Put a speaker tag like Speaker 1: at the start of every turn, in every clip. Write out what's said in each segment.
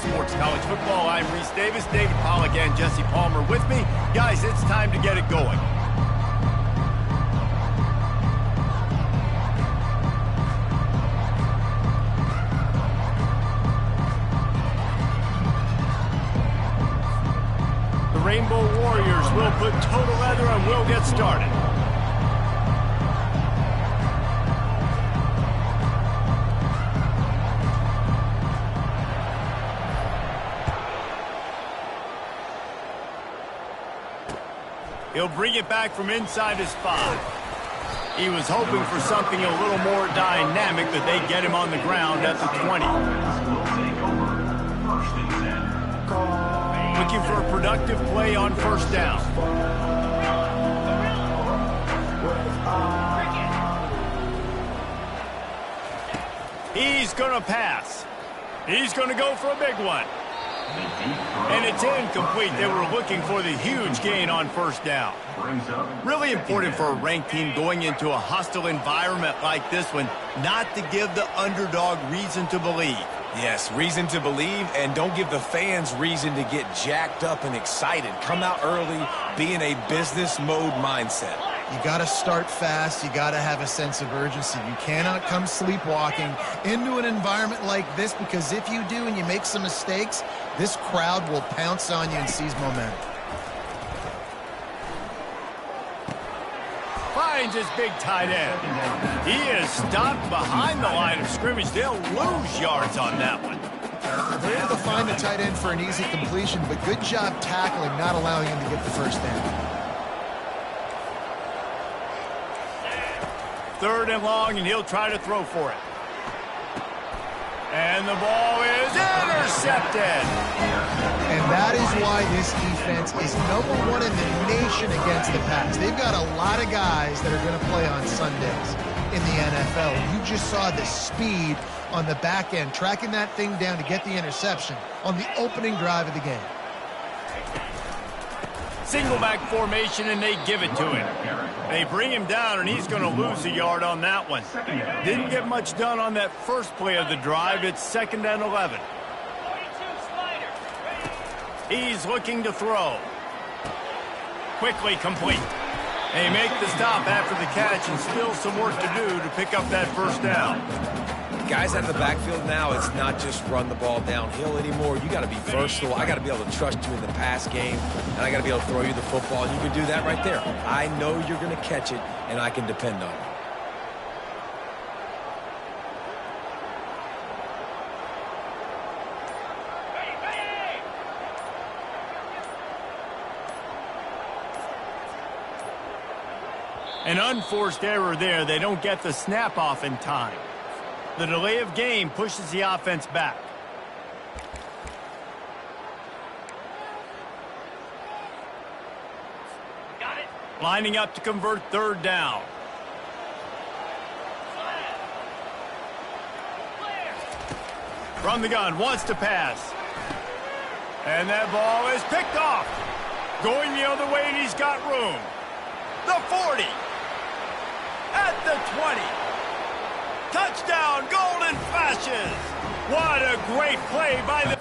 Speaker 1: Sports College Football. I'm Reese Davis, David Pollack, and Jesse Palmer with me. Guys, it's time to get it going. The Rainbow Warriors will put total leather and we'll get started. He'll bring it back from inside his 5. He was hoping for something a little more dynamic, but they get him on the ground at the 20. Looking for a productive play on first down. He's going to pass. He's going to go for a big one. And it's incomplete. They were looking for the huge gain on first down. Really important for a ranked team going into a hostile environment like this one, not to give the underdog reason to believe.
Speaker 2: Yes, reason to believe, and don't give the fans reason to get jacked up and excited. Come out early, be in a business mode mindset.
Speaker 3: You got to start fast. You got to have a sense of urgency. You cannot come sleepwalking into an environment like this, because if you do and you make some mistakes, this crowd will pounce on you and seize momentum.
Speaker 1: Finds his big tight end. He is stopped behind the line of scrimmage. They'll lose yards on that one.
Speaker 3: They're able to find the tight end for an easy completion, but good job tackling, not allowing him to get the first down.
Speaker 1: 3rd and long, and he'll try to throw for it. And the ball is intercepted.
Speaker 3: And that is why this defense is #1 in the nation against the pass. They've got a lot of guys that are going to play on Sundays in the NFL. You just saw the speed on the back end, tracking that thing down to get the interception on the opening drive of the game.
Speaker 1: Single back formation, and they give it to him. They bring him down, and he's going to lose a yard on that one. Didn't get much done on that first play of the drive. It's 2nd and 11. He's looking to throw. Quickly complete. They make the stop after the catch, and still some work to do to pick up that first down.
Speaker 2: Guys out of the backfield now, it's not just run the ball downhill anymore. You got to be versatile. I got to be able to trust you in the pass game, and I got to be able to throw you the football, and you can do that right there. I know you're going to catch it, and I can depend on it.
Speaker 1: An unforced error there. They don't get the snap off in time. The delay of game pushes the offense back. Got it. Lining up to convert 3rd down. From the gun, wants to pass. And that ball is picked off. Going the other way, and he's got room. The 40. At the 20. Touchdown, Golden Flashes! What a great play by the...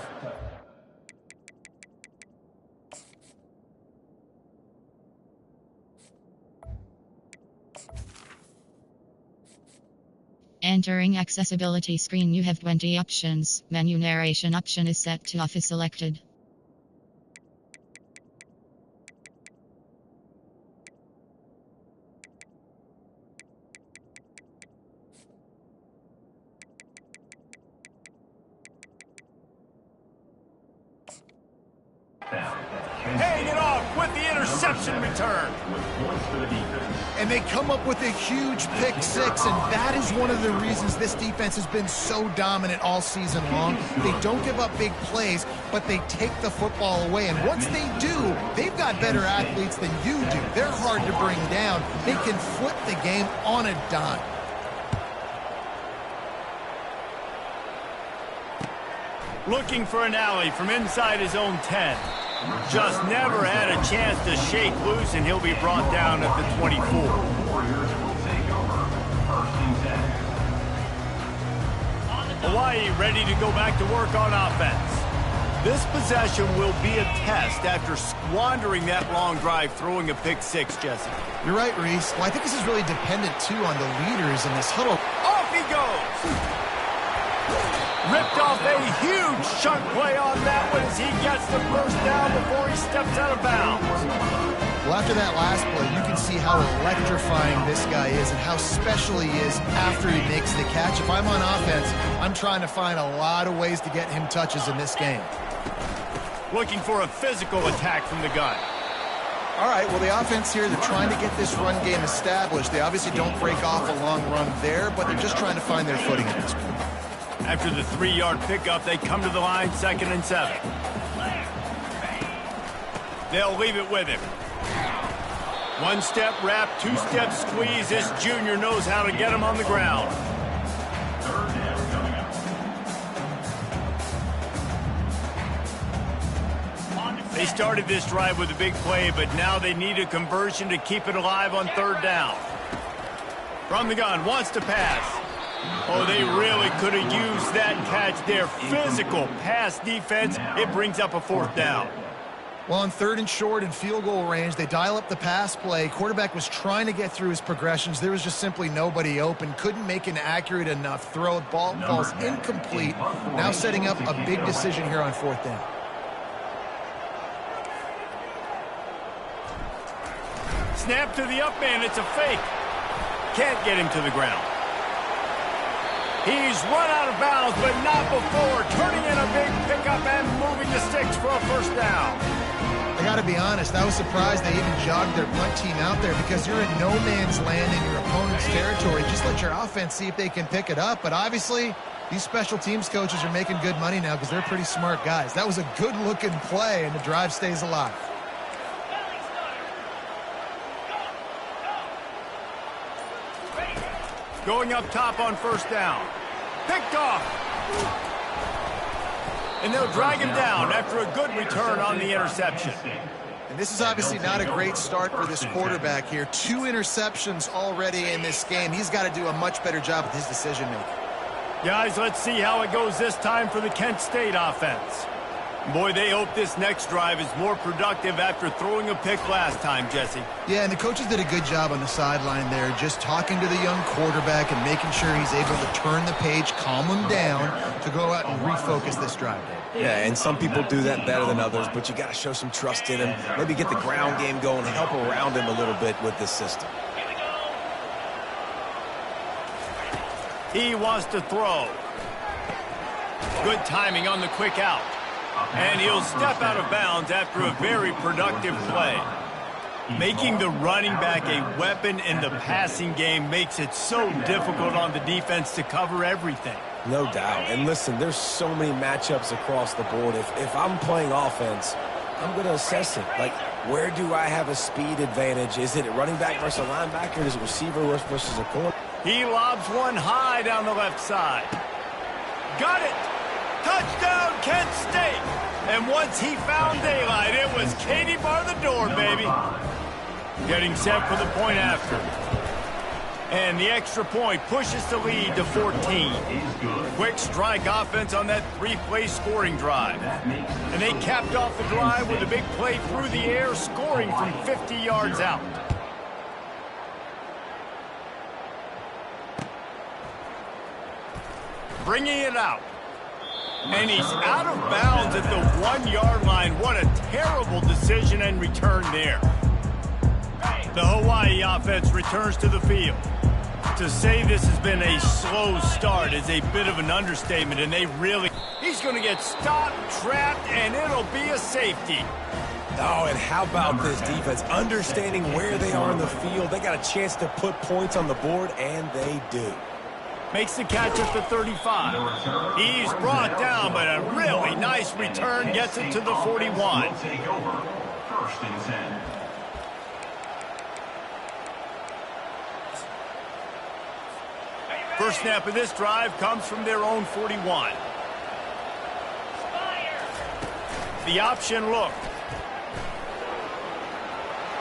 Speaker 4: Entering accessibility screen, you have 20 options. Menu narration option is set to off is selected.
Speaker 1: Hanging off with the interception return.
Speaker 3: And they come up with a huge pick 6, and that is one of the reasons this defense has been so dominant all season long. They don't give up big plays, but they take the football away. And once they do, they've got better athletes than you do. They're hard to bring down. They can flip the game on a dime.
Speaker 1: Looking for an alley from inside his own 10. Just never had a chance to shake loose, and he'll be brought down at the 24. Hawaii ready to go back to work on offense. This possession will be a test after squandering that long drive throwing a pick six, Jesse.
Speaker 3: You're right, Reese. Well, I think this is really dependent, too, on the leaders in this huddle.
Speaker 1: Off he goes! Ripped off a huge chunk play on that one as he gets the first down before he steps out of bounds.
Speaker 3: Well, after that last play, you can see how electrifying this guy is and how special he is after he makes the catch. If I'm on offense, I'm trying to find a lot of ways to get him touches in this game.
Speaker 1: Looking for a physical attack from the gun.
Speaker 3: All right, well, the offense here, they're trying to get this run game established. They obviously don't break off a long run there, but they're just trying to find their footing at this point.
Speaker 1: After the 3-yard pickup, they come to the line, 2nd and 7. They'll leave it with him. One-step wrap, two-step squeeze. This junior knows how to get him on the ground. They started this drive with a big play, but now they need a conversion to keep it alive on 3rd down. From the gun, wants to pass. Oh, they really could have used that catch there. Physical pass defense. It brings up a 4th down.
Speaker 3: Well, on 3rd and short and field goal range, they dial up the pass play. Quarterback was trying to get through his progressions. There was just simply nobody open. Couldn't make an accurate enough throw. Ball falls incomplete. Now setting up a big decision here on 4th down.
Speaker 1: Snap to the up man. It's a fake. Can't get him to the ground. He's run out of bounds, but not before. Turning in a big pickup and moving the sticks for a 1st down.
Speaker 3: I got to be honest, I was surprised they even jogged their punt team out there because you're in no man's land in your opponent's territory. Just let your offense see if they can pick it up. But obviously, these special teams coaches are making good money now because they're pretty smart guys. That was a good-looking play, and the drive stays alive.
Speaker 1: Going up top on 1st down. Picked off. And they'll drag him down after a good return on the interception.
Speaker 3: And this is obviously not a great start for this quarterback here. 2 interceptions already in this game. He's got to do a much better job with his decision-making.
Speaker 1: Guys, let's see how it goes this time for the Kent State offense. Boy, they hope this next drive is more productive after throwing a pick last time, Jesse.
Speaker 3: Yeah, and the coaches did a good job on the sideline there, just talking to the young quarterback and making sure he's able to turn the page, calm him down to go out and refocus this drive.
Speaker 2: Yeah, and some people do that better than others, but you got to show some trust in him. Maybe get the ground game going, help around him a little bit with this system.
Speaker 1: He wants to throw. Good timing on the quick out. And he'll step out of bounds after a very productive play. Making the running back a weapon in the passing game makes it so difficult on the defense to cover everything.
Speaker 2: No doubt. And listen, there's so many matchups across the board. If I'm playing offense, I'm going to assess it. Like, where do I have a speed advantage? Is it a running back versus a linebacker? Is it receiver versus a corner?
Speaker 1: He lobs one high down the left side. Got it! Touchdown, Kent State! And once he found daylight, it was Katie bar the door, baby. Getting set for the point after. And the extra point pushes the lead to 14. Quick strike offense on that 3-play scoring drive. And they capped off the drive with a big play through the air, scoring from 50 yards out. Bringing it out. And he's out of bounds at the 1-yard line. What a terrible decision and return there. The Hawaii offense returns to the field. To say this has been a slow start is a bit of an understatement, and they really... He's going to get stopped, trapped, and it'll be a safety.
Speaker 2: Oh, and how about this defense? Understanding where they are in the field. They got a chance to put points on the board, and they do.
Speaker 1: Makes the catch at the 35. He's brought down, but a really nice return gets it to the 41. First snap of this drive comes from their own 41. The option look.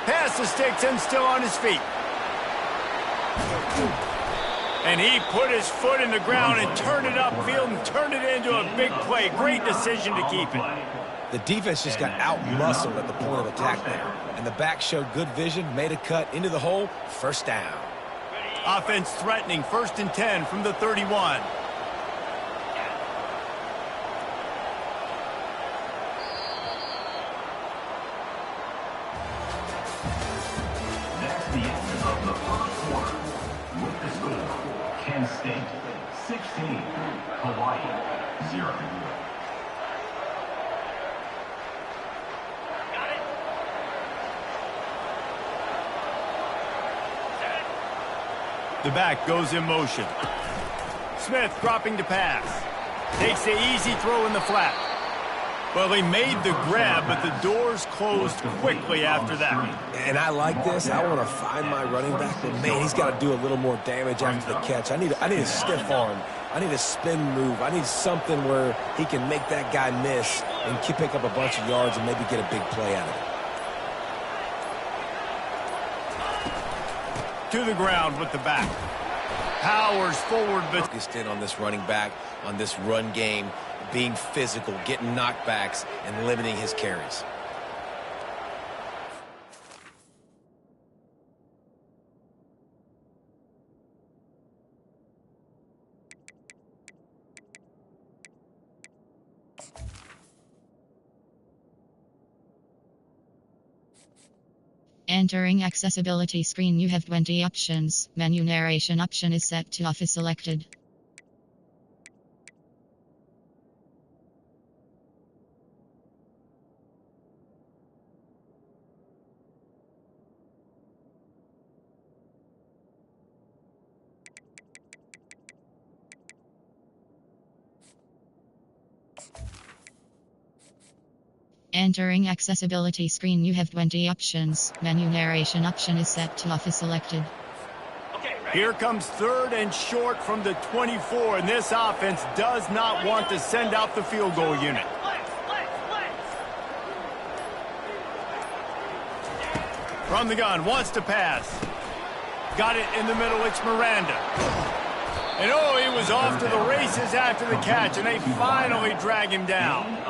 Speaker 1: Pass the sticks and still on his feet. And he put his foot in the ground and turned it upfield and turned it into a big play. Great decision to keep it.
Speaker 2: The defense just got out-muscled at the point of attack there. And the back showed good vision, made a cut into the hole, first down.
Speaker 1: Offense threatening, 1st and 10 from the 31.
Speaker 5: That's the end of the first quarter. With the score, Kent State 16, Hawaii 0.
Speaker 1: The back goes in motion. Smith dropping to pass. Takes the easy throw in the flat. Well, he made the grab, but the doors closed quickly after that.
Speaker 2: And I like this. I want to find my running back, but man, he's got to do a little more damage after the catch. I need a stiff arm. I need a spin move. I need something where he can make that guy miss and pick up a bunch of yards and maybe get a big play out of it.
Speaker 1: To the ground with the back. Powers forward, but
Speaker 2: focused in on this running back, on this run game, being physical, getting knockbacks, and limiting his carries.
Speaker 4: Entering accessibility screen, you have 20 options. Menu narration option is set to off is selected. Entering accessibility screen, you have 20 options. Menu narration option is set to off is selected.
Speaker 1: Here comes 3rd and short from the 24, and this offense does not want to send out the field goal unit. From the gun, wants to pass. Got it in the middle, it's Miranda. And oh, he was off to the races after the catch, and they finally drag him down.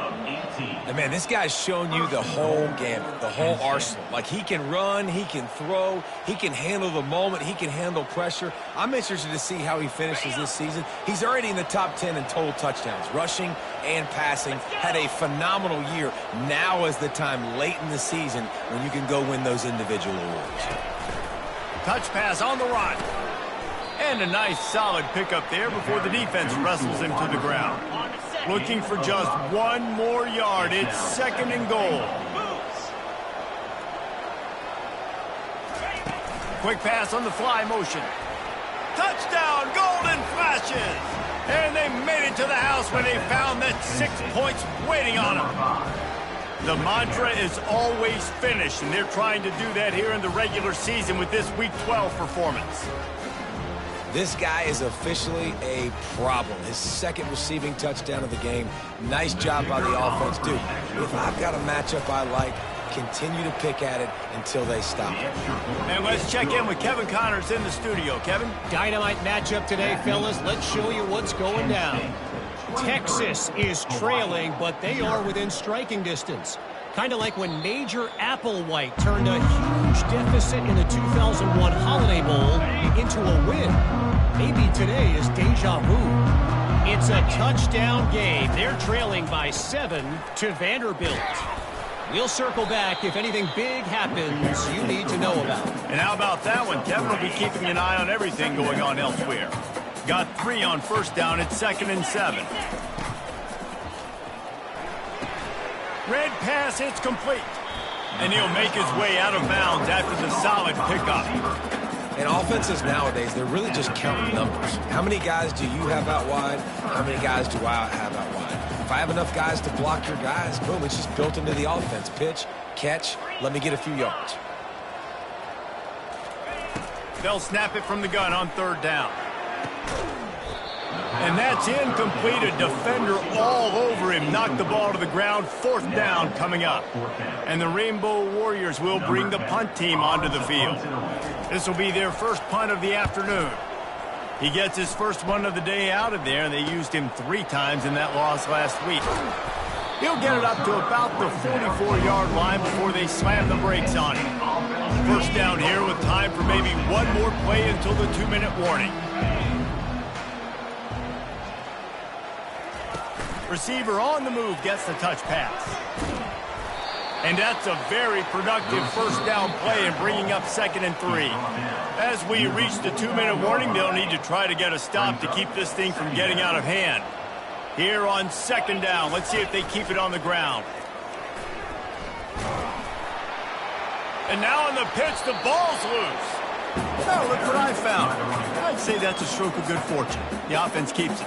Speaker 2: And man, this guy's shown you the whole gamut, the whole arsenal. Like, he can run, he can throw, he can handle the moment, he can handle pressure. I'm interested to see how he finishes this season. He's already in the top 10 in total touchdowns, rushing and passing. Had a phenomenal year. Now is the time late in the season when you can go win those individual awards.
Speaker 1: Touch pass on the run. And a nice solid pickup there before the defense wrestles him to the ground. Looking for just one more yard. It's 2nd and goal. Quick pass on the fly motion. Touchdown, golden flashes. And they made it to the house when they found that 6 points waiting on them. The mantra is always finish, and they're trying to do that here in the regular season with this Week 12 performance.
Speaker 2: This guy is officially a problem. His 2nd receiving touchdown of the game. Nice job by the offense. Dude, if I've got a matchup I like, continue to pick at it until they stop.
Speaker 1: And let's check in with Kevin Connors in the studio. Kevin?
Speaker 6: Dynamite matchup today, fellas. Let's show you what's going down. Texas is trailing, but they are within striking distance. Kind of like when Major Applewhite turned a huge deficit in the 2001 Holiday Bowl into a win. Maybe today is deja vu. It's a touchdown game. They're trailing by 7 to Vanderbilt. We'll circle back if anything big happens you need to know about.
Speaker 1: And how about that one? Kevin will be keeping an eye on everything going on elsewhere. Got 3 on 1st down at 2nd and 7. Red pass, it's complete. And he'll make his way out of bounds after the solid pickup.
Speaker 2: And offenses nowadays, they're really just counting numbers. How many guys do you have out wide? How many guys do I have out wide? If I have enough guys to block your guys, boom, it's just built into the offense. Pitch, catch, let me get a few yards.
Speaker 1: They'll snap it from the gun on 3rd down. And that's incomplete. A defender all over him. Knocked the ball to the ground. 4th down coming up. And the Rainbow Warriors will bring the punt team onto the field. This will be their first punt of the afternoon. He gets his first one of the day out of there, and they used him 3 times in that loss last week. He'll get it up to about the 44-yard line before they slam the brakes on him. First down here with time for maybe one more play until the 2-minute warning. Receiver on the move gets the touch pass. And that's a very productive first down play and bringing up 2nd and 3. As we reach the 2-minute warning, they'll need to try to get a stop to keep this thing from getting out of hand. Here on 2nd down, let's see if they keep it on the ground. And now on the pitch, the ball's loose. Oh, look what I found. I'd say that's a stroke of good fortune. The offense keeps it.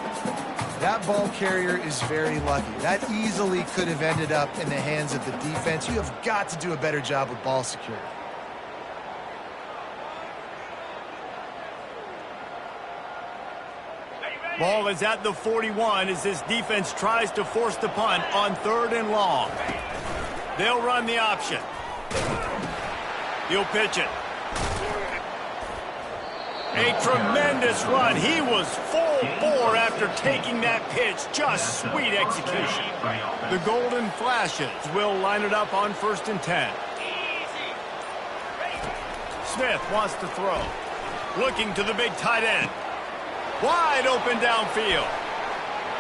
Speaker 3: That ball carrier is very lucky. That easily could have ended up in the hands of the defense. You have got to do a better job with ball security.
Speaker 1: Ball is at the 41 as this defense tries to force the punt on 3rd and long. They'll run the option. He'll pitch it. A tremendous run. He was full bore after taking that pitch. Just sweet execution. The Golden Flashes will line it up on 1st and 10. Smith wants to throw. Looking to the big tight end. Wide open downfield.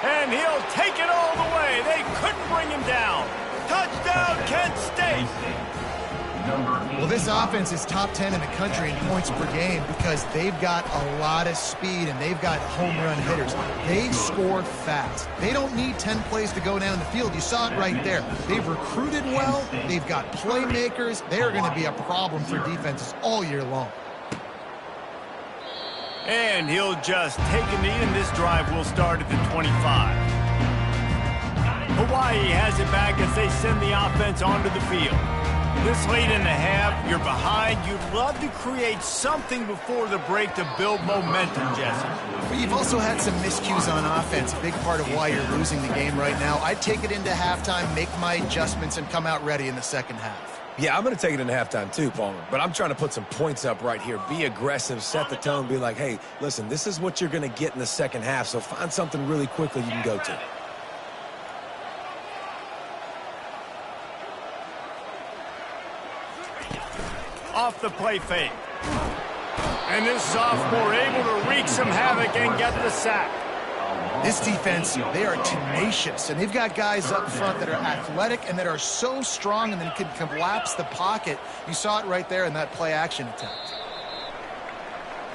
Speaker 1: And he'll take it all the way. They couldn't bring him down. Touchdown, Kent State.
Speaker 3: Well, this offense is top 10 in the country in points per game because they've got a lot of speed and they've got home run hitters. They score fast. They don't need 10 plays to go down the field. You saw it right there. They've recruited well. They've got playmakers. They're going to be a problem for defenses all year long.
Speaker 1: And he'll just take a knee, and this drive will start at the 25. Hawaii has it back as they send the offense onto the field. This late in the half, you're behind. You'd love to create something before the break to build momentum, Jesse.
Speaker 3: But you've also had some miscues on offense, a big part of why you're losing the game right now. I'd take it into halftime, make my adjustments, and come out ready in the second half.
Speaker 2: Yeah, I'm going to take it into halftime too, Palmer. But I'm trying to put some points up right here. Be aggressive, set the tone, be like, hey, listen, this is what you're going to get in the second half, so find something really quickly you can go to.
Speaker 1: Off the play fake. And this sophomore able to wreak some havoc and get the sack.
Speaker 3: This defense, they are tenacious, and they've got guys up front that are athletic and that are so strong and then can collapse the pocket. You saw it right there in that play-action attempt.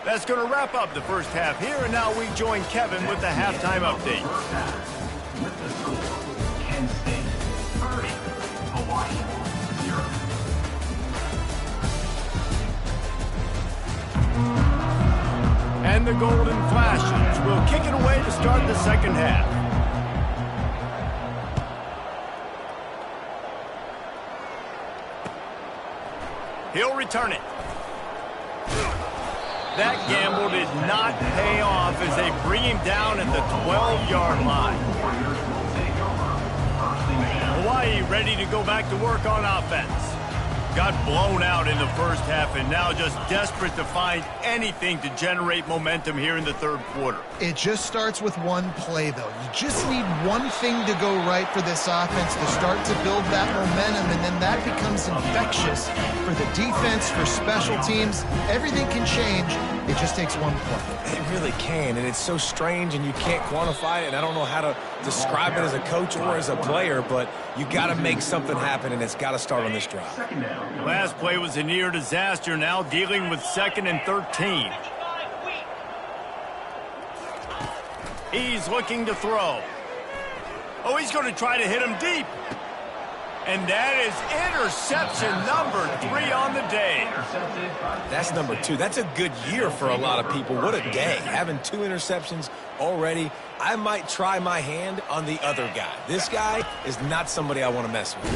Speaker 1: That's going to wrap up the first half here, and now we join Kevin with the halftime update.
Speaker 5: With the score, Kent State 30, Hawaii 0.
Speaker 1: And the Golden Flashes will kick it away to start the second half. He'll return it. That gamble did not pay off as they bring him down at the 12-yard line. Hawaii ready to go back to work on offense. Got blown out in the first half and now just desperate to find anything to generate momentum here in the third quarter.
Speaker 3: It just starts with one play, though. You just need one thing to go right for this offense to start to build that momentum, and then that becomes infectious for the defense, for special teams. Everything can change. It just takes one play.
Speaker 2: It really can, and it's so strange, and you can't quantify it, and I don't know how to describe it as a coach or as a player, but you got to make something happen, and it's got to start on this drive.
Speaker 1: Last play was a near disaster, now dealing with 2nd and 13. He's looking to throw. Oh, he's going to try to hit him deep. And that is interception number 3 on the day.
Speaker 2: That's number 2. That's a good year for a lot of people. What a day. Having 2 interceptions already. I might try my hand on the other guy. This guy is not somebody I want to mess with.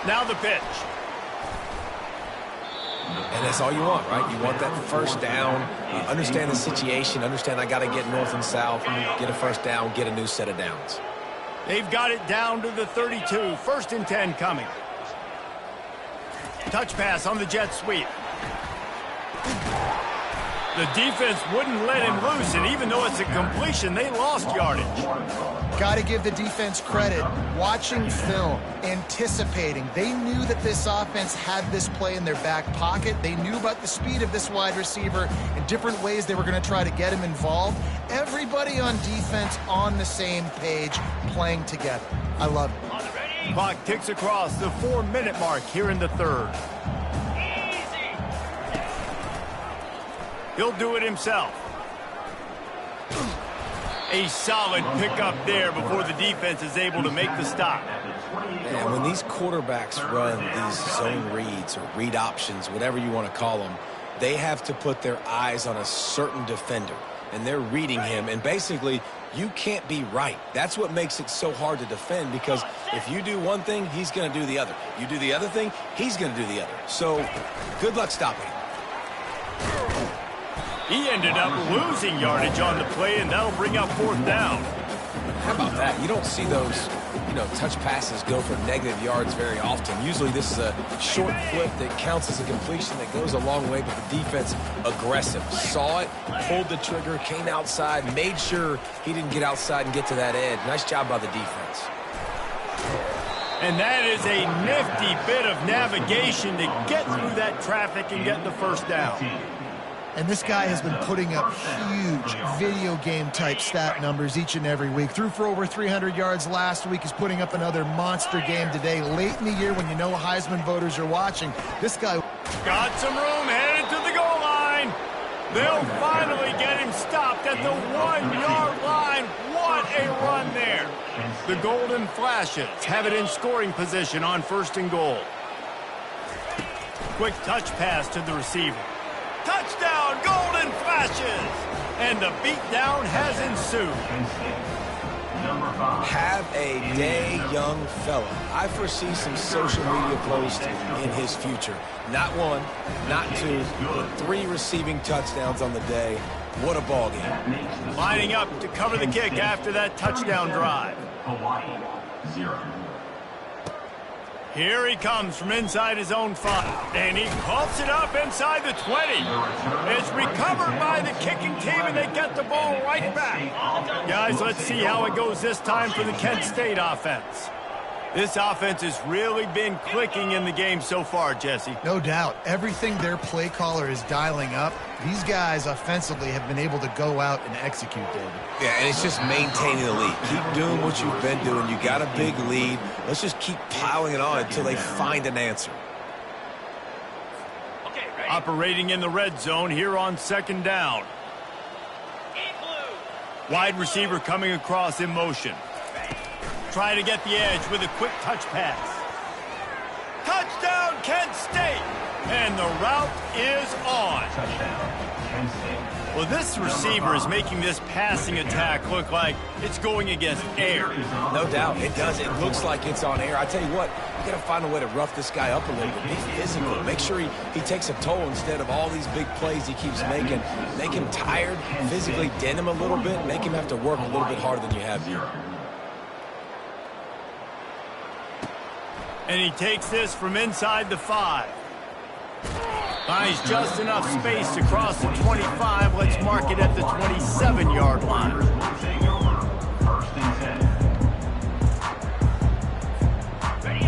Speaker 1: Now the pitch.
Speaker 2: And that's all you want, right? You want that first down. You understand the situation. Understand I got to get north and south. Get a first down. Get a new set of downs.
Speaker 1: They've got it down to the 32. 1st and 10 coming. Touch pass on the jet sweep. The defense wouldn't let him loose, and even though it's a completion, they lost yardage.
Speaker 3: Got to give the defense credit. Watching film, anticipating. They knew that this offense had this play in their back pocket. They knew about the speed of this wide receiver and different ways they were going to try to get him involved. Everybody on defense on the same page, playing together. I love it.
Speaker 1: Clock ticks across the 4-minute mark here in the third. He'll do it himself. A solid pickup there before the defense is able to make the stop.
Speaker 2: And when these quarterbacks run these zone reads or read options, whatever you want to call them, they have to put their eyes on a certain defender. And they're reading him. And basically, you can't be right. That's what makes it so hard to defend, because if you do one thing, he's going to do the other. You do the other thing, he's going to do the other. So, good luck stopping him.
Speaker 1: He ended up losing yardage on the play, and that'll bring up 4th down.
Speaker 2: How about that? You don't see those, touch passes go for negative yards very often. Usually this is a short flip that counts as a completion that goes a long way, but the defense aggressive. Saw it, pulled the trigger, came outside, made sure he didn't get outside and get to that edge. Nice job by the defense.
Speaker 1: And that is a nifty bit of navigation to get through that traffic and get the 1st down.
Speaker 3: And this guy has been putting up huge video game type stat numbers each and every week. Threw for over 300 yards last week. He's putting up another monster game today. Late in the year when you know Heisman voters are watching, this guy
Speaker 1: got some room, headed to the goal line. They'll finally get him stopped at the 1-yard line. What a run there. The Golden Flashes have it in scoring position on 1st and goal. Quick touch pass to the receiver. Touchdown, Golden Flashes! And the beatdown has ensued.
Speaker 2: Have a day, young fella. I foresee some social media posts in his future. Not 1, not 2, but 3 receiving touchdowns on the day. What a ball game.
Speaker 1: Lining up to cover the kick after that touchdown drive.
Speaker 5: Hawaii, 0.
Speaker 1: Here he comes from inside his own 5, and he coughs it up inside the 20. It's recovered by the kicking team, and they get the ball right back. Guys, let's see how it goes this time for the Kent State offense. This offense has really been clicking in the game so far, Jesse.
Speaker 3: No doubt. Everything their play caller is dialing up, these guys offensively have been able to go out and execute, David.
Speaker 2: Yeah, and it's just maintaining the lead. Keep doing what you've been doing. You got a big lead. Let's just keep piling it on until they find an answer.
Speaker 1: Operating in the red zone here on 2nd down. Wide receiver coming across in motion. Trying to get the edge with a quick touch pass. Touchdown, Kent State! And the route is on.
Speaker 5: Touchdown, Kent State.
Speaker 1: Well, this receiver is making this passing attack look like it's going against air.
Speaker 2: No doubt, it does. It looks like it's on air. I tell you what, you got to find a way to rough this guy up a little bit. Be physical. Make sure he takes a toll instead of all these big plays he keeps making. Make him tired, physically dent him a little bit, make him have to work a little bit harder than you have here.
Speaker 1: And he takes this from inside the 5. Finds just enough space to cross the 25. Let's mark it at the 27-yard line.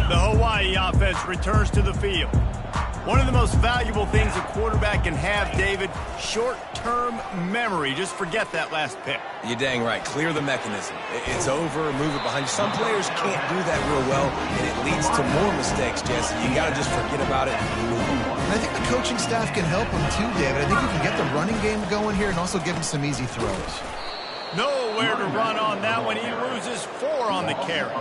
Speaker 1: The Hawaii offense returns to the field. One of the most valuable things a quarterback can have, David, short-term memory. Just forget that last pick.
Speaker 2: You're dang right. Clear the mechanism. It's over, move it behind you. Some players can't do that real well, and it leads to more mistakes, Jesse. You got to just forget about it and move on.
Speaker 3: And I think the coaching staff can help him too, David. I think you can get the running game going here and also give him some easy throws.
Speaker 1: Nowhere to run on that one. He loses 4 on the carry.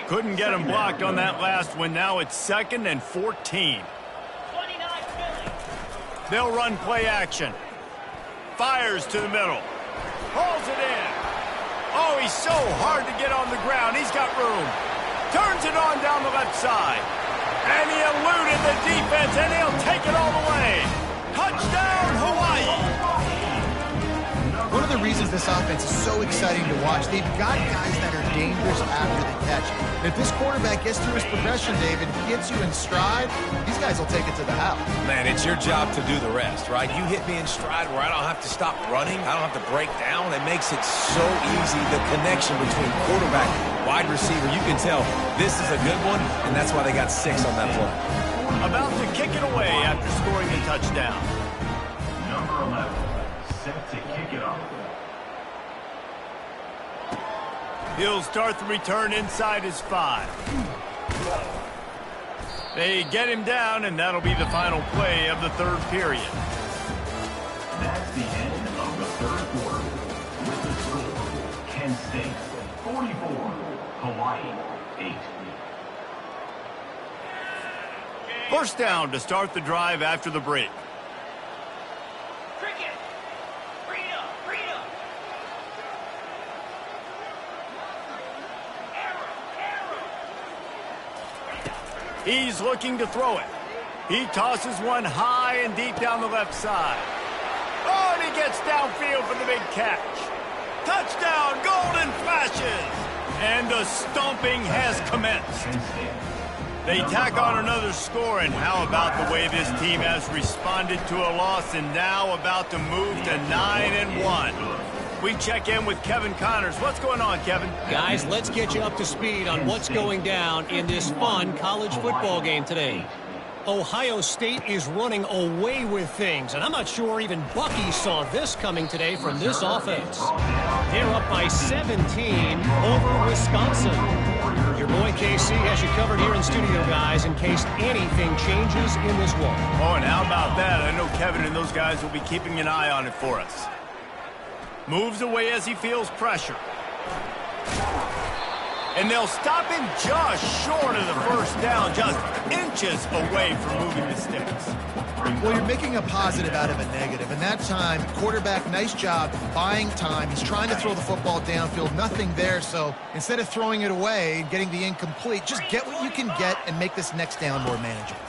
Speaker 1: Couldn't get him blocked on that last one. Now it's 2nd and 14. They'll run play action. Fires to the middle. Hauls it in. Oh, he's so hard to get on the ground. He's got room. Turns it on down the left side. And he eluded the defense, and he'll take it all the way. Touchdown, Hawaii!
Speaker 3: One of the reasons reasons this offense is so exciting to watch. They've got guys that are dangerous after the catch. If this quarterback gets through his progression, David, gets you in stride, these guys will take it to the house.
Speaker 2: Man, it's your job to do the rest, right? You hit me in stride where I don't have to stop running. I don't have to break down. It makes it so easy. The connection between quarterback and wide receiver, you can tell this is a good one, and that's why they got 6 on that play.
Speaker 1: About to kick it away after scoring the touchdown.
Speaker 5: Number 11, set to kick it off.
Speaker 1: He'll start the return inside his 5. They get him down, and that'll be the final play of the third period.
Speaker 5: That's the end of the third quarter. With the score, Kent State 44, Hawaii 8.
Speaker 1: First down to start the drive after the break. He's looking to throw it. He tosses one high and deep down the left side. Oh, and he gets downfield for the big catch. Touchdown, Golden Flashes! And the stomping has commenced. They tack on another score, and how about the way this team has responded to a loss and now about to move to 9-1. We check in with Kevin Connors. What's going on, Kevin?
Speaker 6: Guys, let's get you up to speed on what's going down in this fun college football game today. Ohio State is running away with things, and I'm not sure even Bucky saw this coming today from this offense. They're up by 17 over Wisconsin. Your boy KC has you covered here in studio, guys, in case anything changes in this one.
Speaker 1: Oh, and how about that? I know Kevin and those guys will be keeping an eye on it for us. Moves away as he feels pressure. And they'll stop him just short of the first down, just inches away from moving the sticks.
Speaker 3: Well, you're making a positive out of a negative. And that time, quarterback, nice job buying time. He's trying to throw the football downfield, nothing there. So instead of throwing it away and getting the incomplete, just get what you can get and make this next down more manageable.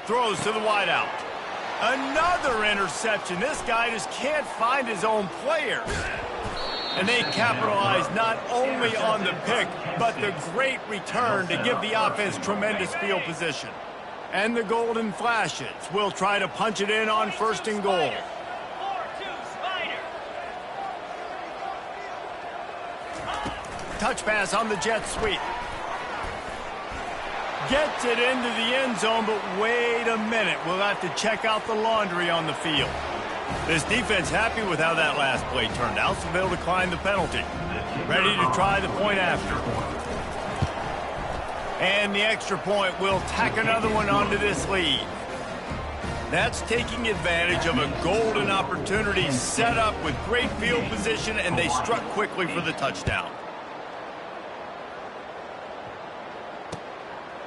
Speaker 1: Throws to the wideout. Another interception. This guy just can't find his own players. And they capitalize not only on the pick, but the great return to give the offense tremendous field position. And the Golden Flashes will try to punch it in on 1st and goal. Touch pass on the jet sweep. Gets it into the end zone, but wait a minute. We'll have to check out the laundry on the field. This defense happy with how that last play turned out, so they'll decline the penalty. Ready to try the point after. And the extra point will tack another one onto this lead. That's taking advantage of a golden opportunity set up with great field position, and they struck quickly for the touchdown.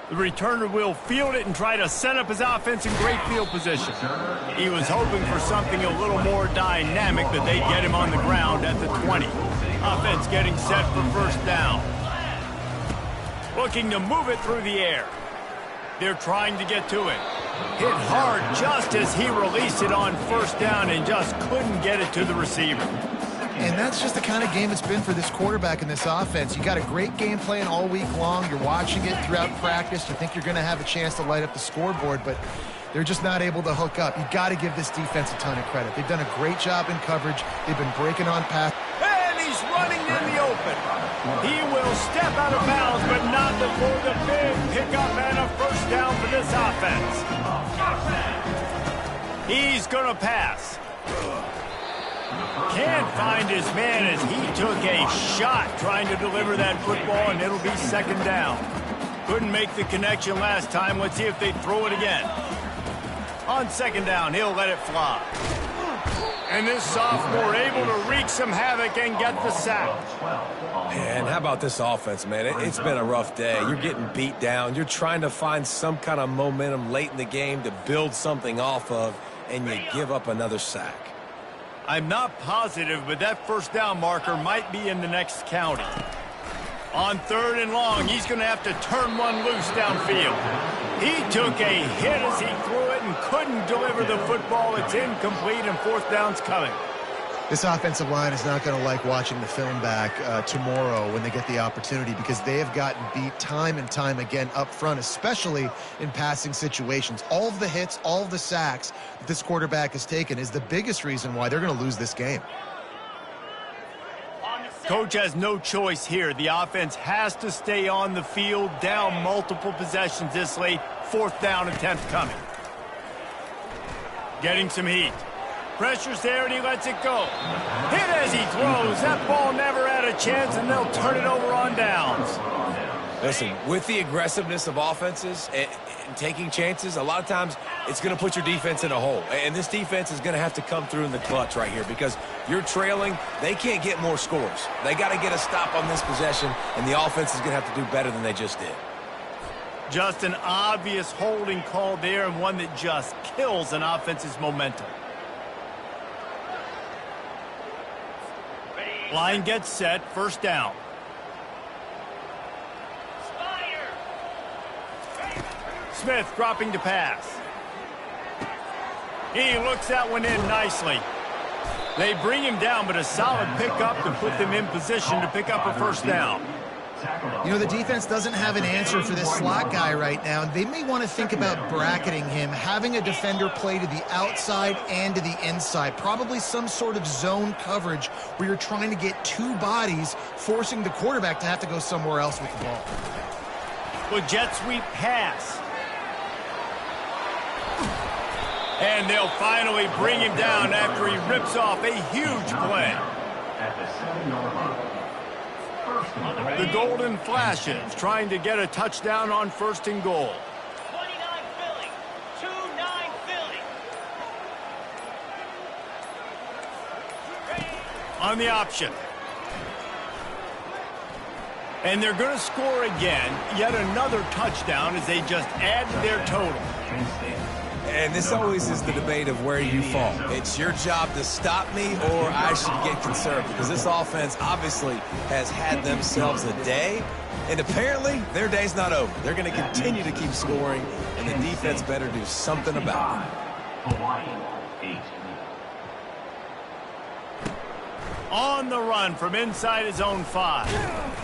Speaker 1: The returner will field it and try to set up his offense in great field position. He was hoping for something a little more dynamic, but they get him on the ground at the 20. Offense getting set for first down. Looking to move it through the air. They're trying to get to it. Hit hard just as he released it on first down and just couldn't get it to the receiver.
Speaker 3: And that's just the kind of game it's been for this quarterback in this offense. You got a great game plan all week long. You're watching it throughout practice. You think you're going to have a chance to light up the scoreboard, but they're just not able to hook up. You got to give this defense a ton of credit. They've done a great job in coverage. They've been breaking on pass.
Speaker 1: And he's running in the open. He will step out of bounds, but not before the big pickup and a first down for this offense. He's going to pass. Can't find his man as he took a shot trying to deliver that football, and it'll be second down. Couldn't make the connection last time. Let's see if they throw it again. On second down, he'll let it fly. And this sophomore able to wreak some havoc and get the sack.
Speaker 2: And how about this offense, man? It's been a rough day. You're getting beat down. You're trying to find some kind of momentum late in the game to build something off of, and you give up another sack.
Speaker 1: I'm not positive, but that first down marker might be in the next county. On 3rd and long, he's going to have to turn one loose downfield. He took a hit as he threw it and couldn't deliver the football. It's incomplete, and 4th down's coming.
Speaker 3: This offensive line is not going to like watching the film back tomorrow when they get the opportunity, because they have gotten beat time and time again up front, especially in passing situations. All of the hits, all of the sacks that this quarterback has taken is the biggest reason why they're going to lose this game.
Speaker 1: Coach has no choice here. The offense has to stay on the field, down multiple possessions this late. 4th down attempt coming. Getting some heat. Pressure's there, and he lets it go. Hit as he throws. That ball never had a chance, and they'll turn it over on downs.
Speaker 2: Listen, with the aggressiveness of offenses and taking chances, a lot of times it's going to put your defense in a hole. And this defense is going to have to come through in the clutch right here, because you're trailing. They can't get more scores. They got to get a stop on this possession, and the offense is going to have to do better than they just did.
Speaker 1: Just an obvious holding call there, and one that just kills an offense's momentum. Line gets set, 1st down. Smith dropping to pass. He looks that one in nicely. They bring him down, but a solid pickup to put them in position to pick up a 1st down.
Speaker 3: You know, the defense doesn't have an answer for this slot guy right now. They may want to think about bracketing him, having a defender play to the outside and to the inside. Probably some sort of zone coverage where you're trying to get 2 bodies, forcing the quarterback to have to go somewhere else with the ball.
Speaker 1: Well, jet sweep pass. And they'll finally bring him down after he rips off a huge play.
Speaker 5: At the 7-yard line.
Speaker 1: The Golden Flashes trying to get a touchdown on 1st and goal.
Speaker 7: 29 Philly. 2-9 Philly.
Speaker 1: On the option. And they're going to score again. Yet another touchdown as they just add to their total.
Speaker 2: And this always is the debate of where you fall. It's your job to stop me, or I should get conservative, because this offense obviously has had themselves a day, and apparently their day's not over. They're going to continue to keep scoring, and the defense better do something about it.
Speaker 5: Hawaii, 8.
Speaker 1: On the run from inside his own 5.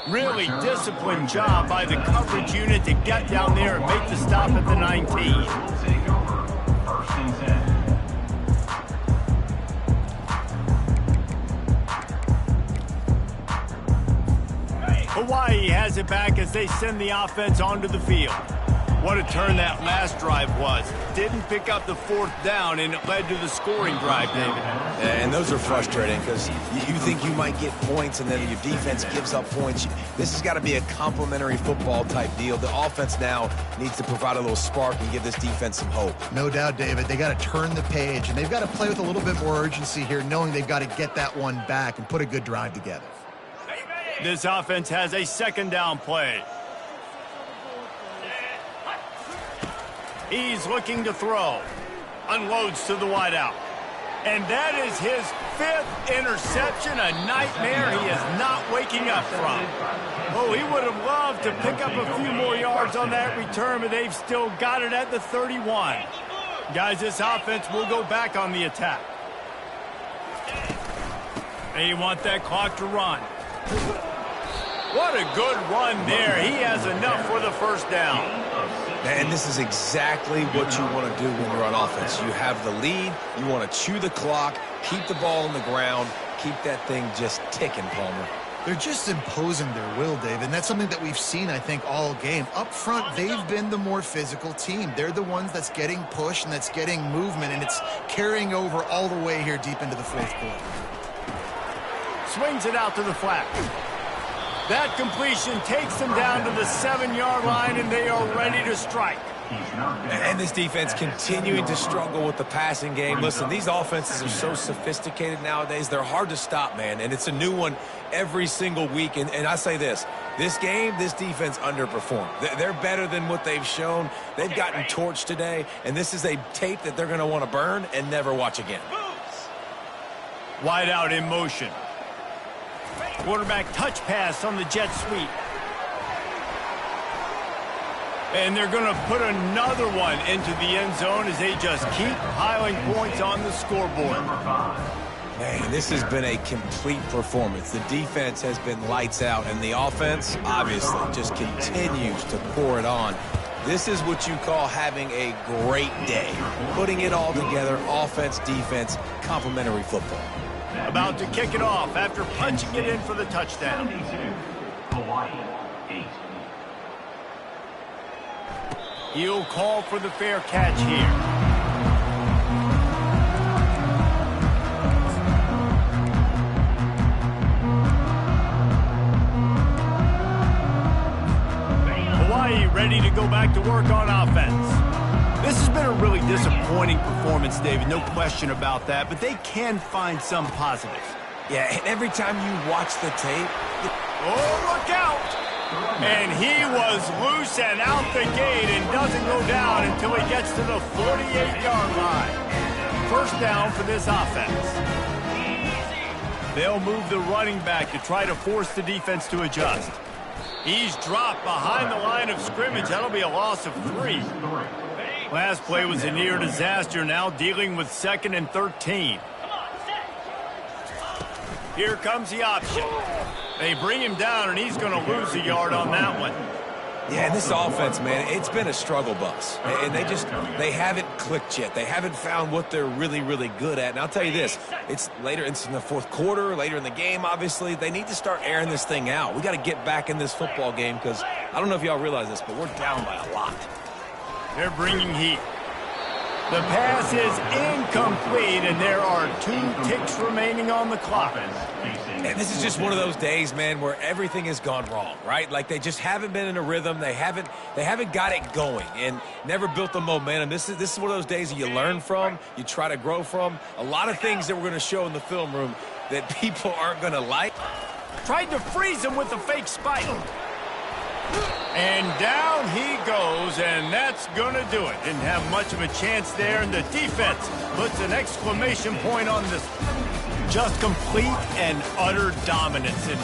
Speaker 1: Really disciplined job by the coverage unit to get down there and make the stop at the 19.
Speaker 5: Take over. 1st and 10.
Speaker 1: Hawaii has it back as they send the offense onto the field. What a turn that last drive was. Didn't pick up the 4th down, and it led to the scoring drive, David.
Speaker 2: And those are frustrating, because you think you might get points, and then your defense gives up points. This has got to be a complementary football type deal. The offense now needs to provide a little spark and give this defense some hope.
Speaker 3: No doubt, David. They got to turn the page, and they've got to play with a little bit more urgency here, knowing they've got to get that one back and put a good drive together.
Speaker 1: This offense has a 2nd down play. He's looking to throw. Unloads to the wideout. And that is his 5th interception, a nightmare he is not waking up from. Oh, he would have loved to pick up a few more yards on that return, but they've still got it at the 31. Guys, this offense will go back on the attack. They want that clock to run. What a good run there. He has enough for the 1st down.
Speaker 2: And this is exactly what you want to do when you're on offense. You have the lead. You want to chew the clock, keep the ball on the ground, keep that thing just ticking, Palmer.
Speaker 3: They're just imposing their will, David, and that's something that we've seen, I think, all game. Up front, they've been the more physical team. They're the ones that's getting pushed and that's getting movement, and it's carrying over all the way here deep into the 4th quarter.
Speaker 1: Swings it out to the flat. That completion takes them down to the 7-yard line, and they are ready to strike.
Speaker 2: And this defense continuing to struggle with the passing game. Listen, these offenses are so sophisticated nowadays. They're hard to stop, man, and it's a new one every single week. And I say this game, this defense underperformed. They're better than what they've shown. They've gotten torched today, and this is a tape that they're going to want to burn and never watch again.
Speaker 1: Wide out in motion. Quarterback touch pass on the jet sweep. And they're going to put another one into the end zone as they just keep piling points on the scoreboard.
Speaker 2: Man, this has been a complete performance. The defense has been lights out, and the offense, obviously, just continues to pour it on. This is what you call having a great day. Putting it all together, offense, defense, complementary football.
Speaker 1: About to kick it off after punching it in for the touchdown.
Speaker 5: Hawaii, 8.
Speaker 1: He'll call for the fair catch here. Ready to go back to work on offense. This has been a really disappointing performance, David, no question about that, but they can find some positives.
Speaker 2: Yeah, and every time you watch the tape...
Speaker 1: Oh, look out! And he was loose and out the gate and doesn't go down until he gets to the 48-yard line. First down for this offense. They'll move the running back to try to force the defense to adjust. He's dropped behind the line of scrimmage. That'll be a loss of 3. Last play was a near disaster, now dealing with 2nd and 13. Here comes the option. They bring him down, and he's going to lose a yard on that one.
Speaker 2: Yeah, and this offense, man, it's been a struggle bus. And they haven't clicked yet. They haven't found what they're really, really good at. And I'll tell you this, it's in the fourth quarter, later in the game, obviously. They need to start airing this thing out. We got to get back in this football game because I don't know if y'all realize this, but we're down by a lot.
Speaker 1: They're bringing heat. The pass is incomplete, and there are 2 ticks remaining on the clock.
Speaker 2: And this is just one of those days, man, where everything has gone wrong, right? Like they just haven't been in a rhythm. They haven't got it going and never built the momentum. This is one of those days that you learn from, you try to grow from. A lot of things that we're going to show in the film room that people aren't going to like.
Speaker 1: Tried to freeze him with a fake spike. And down he goes, and that's going to do it. Didn't have much of a chance there, and the defense puts an exclamation point on this. Just complete and utter dominance. And